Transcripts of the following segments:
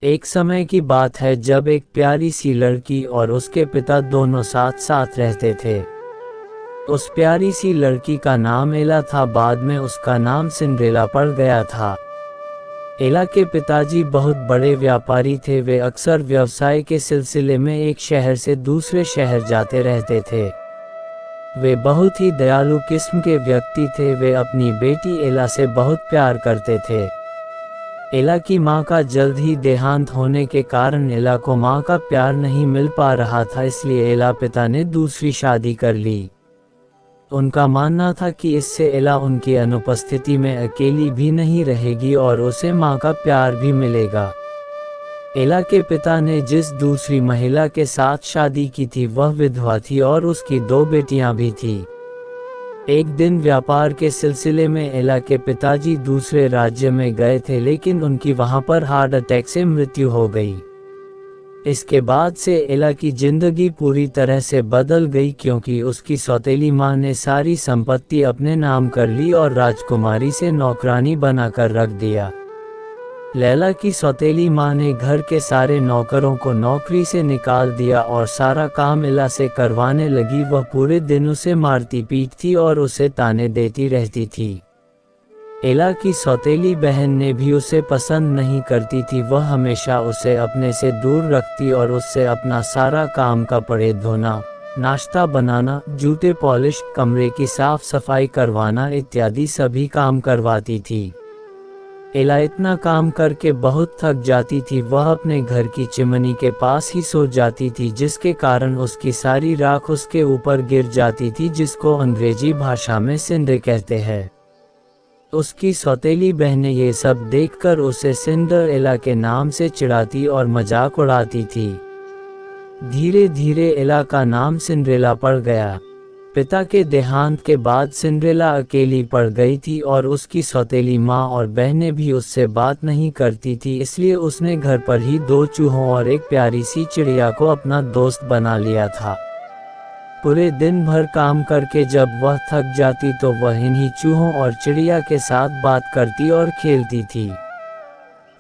एक समय की बात है जब एक प्यारी सी लड़की और उसके पिता दोनों साथ साथ रहते थे। उस प्यारी सी लड़की का नाम एला था। बाद में उसका नाम सिंड्रेला पड़ गया था। एला के पिताजी बहुत बड़े व्यापारी थे। वे अक्सर व्यवसाय के सिलसिले में एक शहर से दूसरे शहर जाते रहते थे। वे बहुत ही दयालु किस्म के व्यक्ति थे। वे अपनी बेटी एला से बहुत प्यार करते थे। एला की मां का जल्द ही देहांत होने के कारण एला को मां का प्यार नहीं मिल पा रहा था, इसलिए एला पिता ने दूसरी शादी कर ली। उनका मानना था कि इससे एला उनकी अनुपस्थिति में अकेली भी नहीं रहेगी और उसे मां का प्यार भी मिलेगा। एला के पिता ने जिस दूसरी महिला के साथ शादी की थी वह विधवा थी और उसकी 2 बेटियां भी थी। एक दिन व्यापार के सिलसिले में एला के पिताजी दूसरे राज्य में गए थे, लेकिन उनकी वहां पर हार्ट अटैक से मृत्यु हो गई। इसके बाद से एला की जिंदगी पूरी तरह से बदल गई, क्योंकि उसकी सौतेली मां ने सारी संपत्ति अपने नाम कर ली और राजकुमारी से नौकरानी बनाकर रख दिया। लैला की सौतेली मां ने घर के सारे नौकरों को नौकरी से निकाल दिया और सारा काम एला से करवाने लगी। वह पूरे दिन उसे मारती पीटती और उसे ताने देती रहती थी। एला की सौतेली बहन ने भी उसे पसंद नहीं करती थी। वह हमेशा उसे अपने से दूर रखती और उससे अपना सारा काम, कपड़े धोना, नाश्ता बनाना, जूते पॉलिश, कमरे की साफ सफाई करवाना इत्यादि सभी काम करवाती थी। एला इतना काम करके बहुत थक जाती थी। वह अपने घर की चिमनी के पास ही सो जाती थी, जिसके कारण उसकी सारी राख उसके ऊपर गिर जाती थी, जिसको अंग्रेजी भाषा में सिंडर कहते हैं। उसकी सौतेली बहनें ये सब देखकर उसे सिंडरेला के नाम से चिढ़ाती और मजाक उड़ाती थी। धीरे धीरे एला का नाम सिंड्रेला पड़ गया। पिता के देहांत के बाद सिंड्रेला अकेली पड़ गई थी और उसकी सौतेली माँ और बहनें भी उससे बात नहीं करती थी, इसलिए उसने घर पर ही 2 चूहों और एक प्यारी सी चिड़िया को अपना दोस्त बना लिया था। पूरे दिन भर काम करके जब वह थक जाती तो वह इन्हीं चूहों और चिड़िया के साथ बात करती और खेलती थी।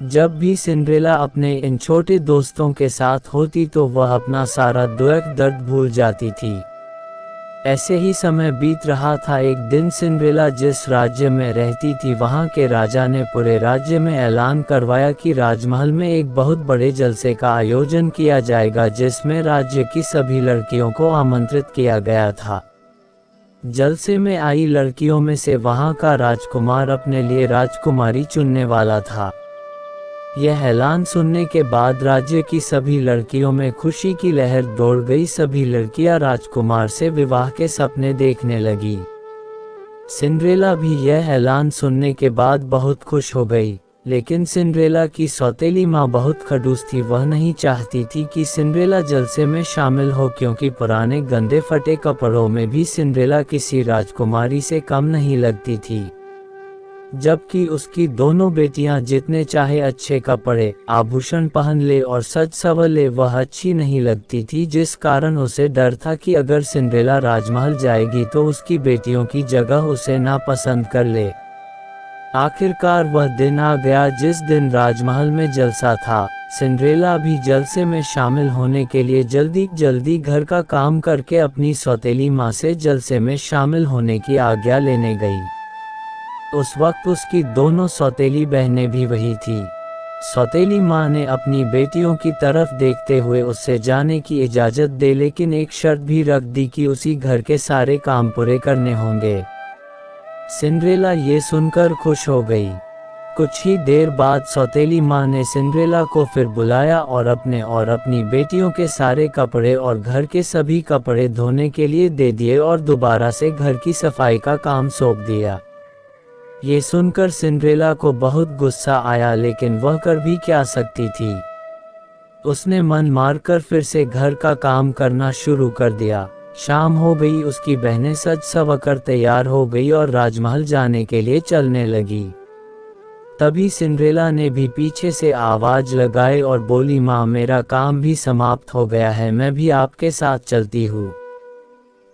जब भी सिंड्रेला अपने इन छोटे दोस्तों के साथ होती तो वह अपना सारा दुख दर्द भूल जाती थी। ऐसे ही समय बीत रहा था। एक दिन सिंड्रेला जिस राज्य में रहती थी वहां के राजा ने पूरे राज्य में ऐलान करवाया कि राजमहल में एक बहुत बड़े जलसे का आयोजन किया जाएगा, जिसमें राज्य की सभी लड़कियों को आमंत्रित किया गया था। जलसे में आई लड़कियों में से वहां का राजकुमार अपने लिए राजकुमारी चुनने वाला था। यह ऐलान सुनने के बाद राज्य की सभी लड़कियों में खुशी की लहर दौड़ गई। सभी लड़कियां राजकुमार से विवाह के सपने देखने लगी। सिंड्रेला भी यह ऐलान सुनने के बाद बहुत खुश हो गई, लेकिन सिंड्रेला की सौतेली माँ बहुत खड़ूस थी। वह नहीं चाहती थी कि सिंड्रेला जलसे में शामिल हो, क्योंकि पुराने गंदे फटे कपड़ों में भी सिंड्रेला किसी राजकुमारी से कम नहीं लगती थी। जबकि उसकी दोनों बेटियां जितने चाहे अच्छे कपड़े, आभूषण पहन ले और सज संवर ले, वह अच्छी नहीं लगती थी, जिस कारण उसे डर था कि अगर सिंड्रेला राजमहल जाएगी तो उसकी बेटियों की जगह उसे नापसंद कर ले। आखिरकार वह दिन आ गया जिस दिन राजमहल में जलसा था। सिंड्रेला भी जलसे में शामिल होने के लिए जल्दी जल्दी घर का काम करके अपनी सौतेली माँ से जलसे में शामिल होने की आज्ञा लेने गई। उस वक्त उसकी दोनों सौतेली बहनें भी वही थी। सौतेली माँ ने अपनी बेटियों की तरफ देखते हुए उससे जाने की इजाज़त दे, लेकिन एक शर्त भी रख दी कि उसी घर के सारे काम पूरे करने होंगे। सिंड्रेला ये सुनकर खुश हो गई। कुछ ही देर बाद सौतेली माँ ने सिंड्रेला को फिर बुलाया और अपने और अपनी बेटियों के सारे कपड़े और घर के सभी कपड़े धोने के लिए दे दिए और दोबारा से घर की सफाई का काम सौंप दिया। ये सुनकर सिंड्रेला को बहुत गुस्सा आया, लेकिन वह कर भी क्या सकती थी। उसने मन मारकर फिर से घर का काम करना शुरू कर दिया। शाम हो गई, उसकी बहनें सज संवर तैयार हो गई और राजमहल जाने के लिए चलने लगी। तभी सिंड्रेला ने भी पीछे से आवाज लगाई और बोली, माँ मेरा काम भी समाप्त हो गया है, मैं भी आपके साथ चलती हूँ।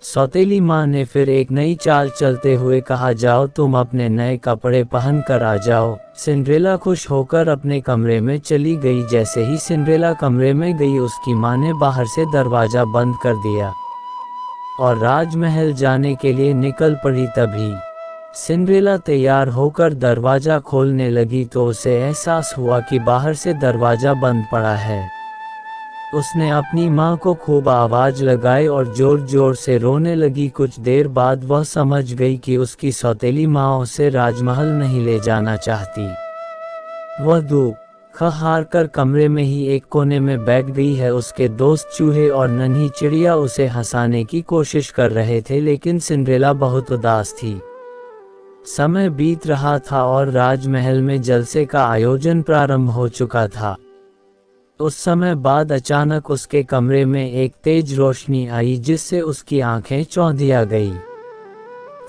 सौतेली माँ ने फिर एक नई चाल चलते हुए कहा, जाओ तुम अपने नए कपड़े पहन कर आ जाओ। सिंड्रेला खुश होकर अपने कमरे में चली गई। जैसे ही सिंड्रेला कमरे में गई, उसकी माँ ने बाहर से दरवाजा बंद कर दिया और राजमहल जाने के लिए निकल पड़ी। तभी सिंड्रेला तैयार होकर दरवाजा खोलने लगी तो उसे एहसास हुआ कि बाहर से दरवाजा बंद पड़ा है। उसने अपनी माँ को खूब आवाज लगाई और जोर जोर से रोने लगी। कुछ देर बाद वह समझ गई कि उसकी सौतेली माँ उसे राजमहल नहीं ले जाना चाहती। वह दुख हार कर कमरे में ही एक कोने में बैठ गई है। उसके दोस्त चूहे और नन्ही चिड़िया उसे हंसाने की कोशिश कर रहे थे, लेकिन सिंड्रेला बहुत उदास थी। समय बीत रहा था और राजमहल में जलसे का आयोजन प्रारंभ हो चुका था। उस समय बाद अचानक उसके कमरे में एक तेज रोशनी आई, जिससे उसकी आंखें चौंधिया गई।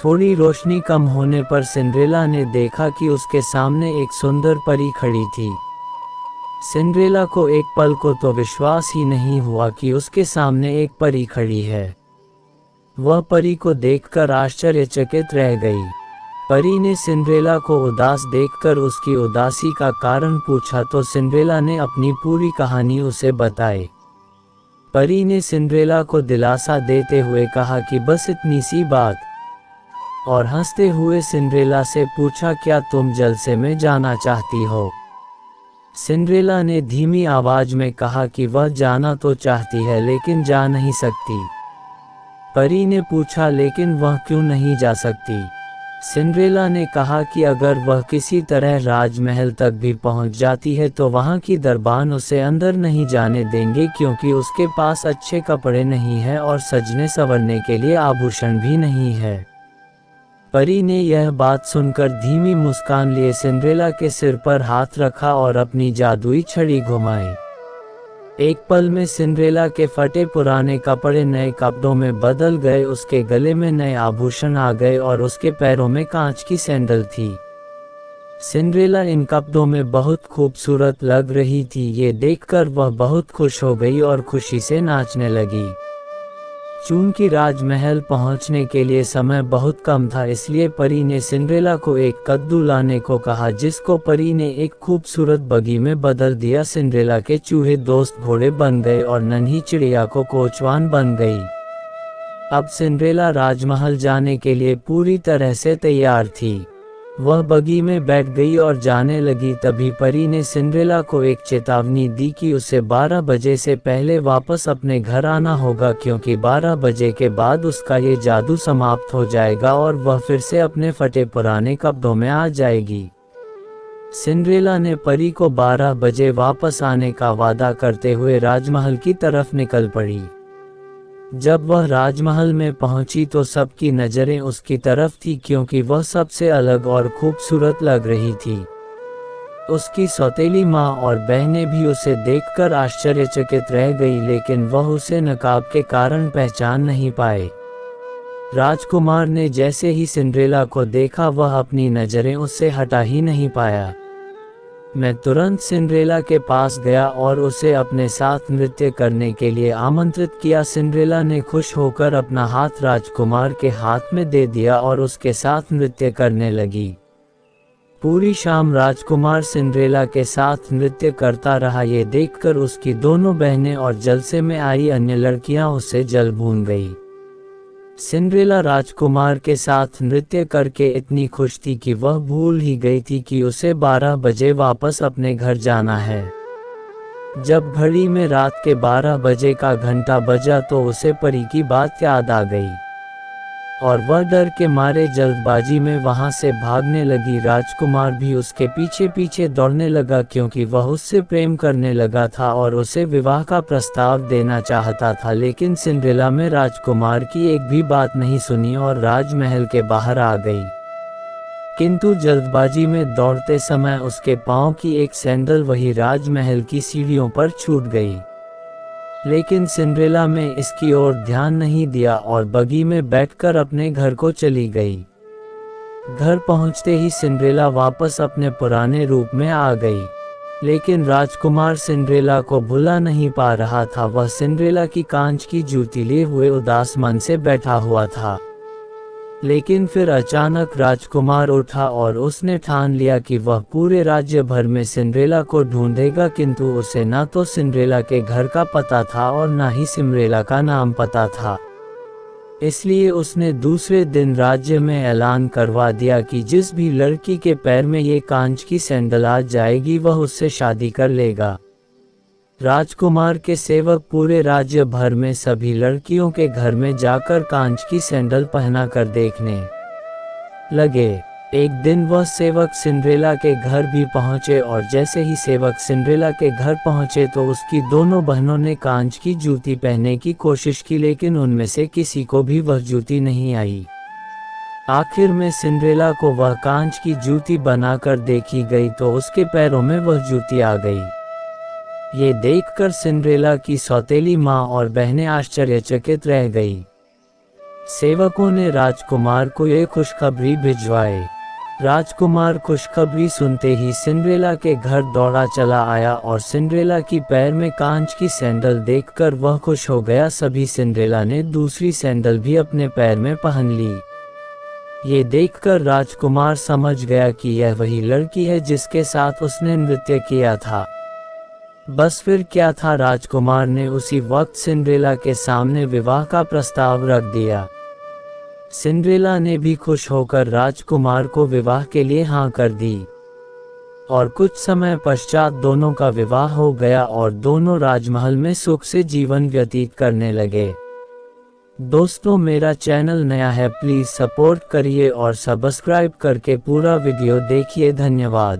थोड़ी रोशनी कम होने पर सिंड्रेला ने देखा कि उसके सामने एक सुंदर परी खड़ी थी। सिंड्रेला को एक पल को तो विश्वास ही नहीं हुआ कि उसके सामने एक परी खड़ी है। वह परी को देखकर आश्चर्यचकित रह गई। परी ने सिंड्रेला को उदास देखकर उसकी उदासी का कारण पूछा तो सिंड्रेला ने अपनी पूरी कहानी उसे बताई। परी ने सिंड्रेला को दिलासा देते हुए कहा कि बस इतनी सी बात, और हंसते हुए सिंड्रेला से पूछा, क्या तुम जलसे में जाना चाहती हो? सिंड्रेला ने धीमी आवाज में कहा कि वह जाना तो चाहती है लेकिन जा नहीं सकती। परी ने पूछा, लेकिन वह क्यों नहीं जा सकती? सिंड्रेला ने कहा कि अगर वह किसी तरह राजमहल तक भी पहुंच जाती है तो वहां की दरबान उसे अंदर नहीं जाने देंगे, क्योंकि उसके पास अच्छे कपड़े नहीं है और सजने संवरने के लिए आभूषण भी नहीं है। परी ने यह बात सुनकर धीमी मुस्कान लिए सिंड्रेला के सिर पर हाथ रखा और अपनी जादुई छड़ी घुमाई। एक पल में सिंड्रेला के फटे पुराने कपड़े नए कपड़ों में बदल गए। उसके गले में नए आभूषण आ गए और उसके पैरों में कांच की सैंडल थी। सिंड्रेला इन कपड़ों में बहुत खूबसूरत लग रही थी। ये देखकर वह बहुत खुश हो गई और खुशी से नाचने लगी। चूंकि राजमहल पहुंचने के लिए समय बहुत कम था, इसलिए परी ने सिंड्रेला को एक कद्दू लाने को कहा, जिसको परी ने एक खूबसूरत बगी में बदल दिया। सिंड्रेला के चूहे दोस्त घोड़े बन गए और नन्ही चिड़िया को कोचवान बन गई। अब सिंड्रेला राजमहल जाने के लिए पूरी तरह से तैयार थी। वह बगी में बैठ गई और जाने लगी। तभी परी ने सिंड्रेला को एक चेतावनी दी कि उसे 12 बजे से पहले वापस अपने घर आना होगा, क्योंकि 12 बजे के बाद उसका ये जादू समाप्त हो जाएगा और वह फिर से अपने फटे पुराने कपड़ों में आ जाएगी। सिंड्रेला ने परी को 12 बजे वापस आने का वादा करते हुए राजमहल की तरफ निकल पड़ी। जब वह राजमहल में पहुंची तो सबकी नज़रें उसकी तरफ थी, क्योंकि वह सबसे अलग और खूबसूरत लग रही थी। उसकी सौतेली माँ और बहनें भी उसे देखकर आश्चर्यचकित रह गई, लेकिन वह उसे नकाब के कारण पहचान नहीं पाए। राजकुमार ने जैसे ही सिंड्रेला को देखा, वह अपनी नज़रें उससे हटा ही नहीं पाया। मैं तुरंत सिंड्रेला के पास गया और उसे अपने साथ नृत्य करने के लिए आमंत्रित किया। सिंड्रेला ने खुश होकर अपना हाथ राजकुमार के हाथ में दे दिया और उसके साथ नृत्य करने लगी। पूरी शाम राजकुमार सिंड्रेला के साथ नृत्य करता रहा। ये देखकर उसकी दोनों बहनें और जलसे में आई अन्य लड़कियां उससे जल भून गई। सिंड्रेला राजकुमार के साथ नृत्य करके इतनी खुश थी कि वह भूल ही गई थी कि उसे 12 बजे वापस अपने घर जाना है। जब घड़ी में रात के 12 बजे का घंटा बजा तो उसे परी की बात याद आ गई और वह डर के मारे जल्दबाजी में वहां से भागने लगी। राजकुमार भी उसके पीछे पीछे दौड़ने लगा, क्योंकि वह उससे प्रेम करने लगा था और उसे विवाह का प्रस्ताव देना चाहता था। लेकिन सिंड्रेला में राजकुमार की एक भी बात नहीं सुनी और राजमहल के बाहर आ गई। किंतु जल्दबाजी में दौड़ते समय उसके पांव की एक सैंडल वही राजमहल की सीढ़ियों पर छूट गई। लेकिन सिंड्रेला में इसकी ओर ध्यान नहीं दिया और बगी में बैठकर अपने घर को चली गई। घर पहुंचते ही सिंड्रेला वापस अपने पुराने रूप में आ गई। लेकिन राजकुमार सिंड्रेला को भुला नहीं पा रहा था। वह सिंड्रेला की कांच की जूती लिए हुए उदास मन से बैठा हुआ था। लेकिन फिर अचानक राजकुमार उठा और उसने ठान लिया कि वह पूरे राज्य भर में सिंड्रेला को ढूंढेगा, किंतु उसे न तो सिंड्रेला के घर का पता था और न ही सिंड्रेला का नाम पता था। इसलिए उसने दूसरे दिन राज्य में ऐलान करवा दिया कि जिस भी लड़की के पैर में ये कांच की सैंडल आ जाएगी वह उससे शादी कर लेगा। राजकुमार के सेवक पूरे राज्य भर में सभी लड़कियों के घर में जाकर कांच की सैंडल पहना कर देखने लगे। एक दिन वह सेवक सिंड्रेला के घर भी पहुंचे और जैसे ही सेवक सिंड्रेला के घर पहुंचे तो उसकी दोनों बहनों ने कांच की जूती पहनने की कोशिश की, लेकिन उनमें से किसी को भी वह जूती नहीं आई। आखिर में सिंड्रेला को वह कांच की जूती बनाकर देखी गई तो उसके पैरों में वह जूती आ गई। ये देखकर सिंड्रेला की सौतेली माँ और बहनें आश्चर्यचकित रह गई। सेवकों ने राजकुमार को ये खुशखबरी भिजवाई। राजकुमार खुशखबरी सुनते ही सिंड्रेला के घर दौड़ा चला आया और सिंड्रेला की पैर में कांच की सैंडल देखकर वह खुश हो गया। सभी सिंड्रेला ने दूसरी सैंडल भी अपने पैर में पहन ली। ये देखकर राजकुमार समझ गया कि यह वही लड़की है जिसके साथ उसने नृत्य किया था। बस फिर क्या था, राजकुमार ने उसी वक्त सिंड्रेला के सामने विवाह का प्रस्ताव रख दिया। सिंड्रेला ने भी खुश होकर राजकुमार को विवाह के लिए हाँ कर दी और कुछ समय पश्चात दोनों का विवाह हो गया और दोनों राजमहल में सुख से जीवन व्यतीत करने लगे। दोस्तों, मेरा चैनल नया है, प्लीज़ सपोर्ट करिए और सब्सक्राइब करके पूरा वीडियो देखिए। धन्यवाद।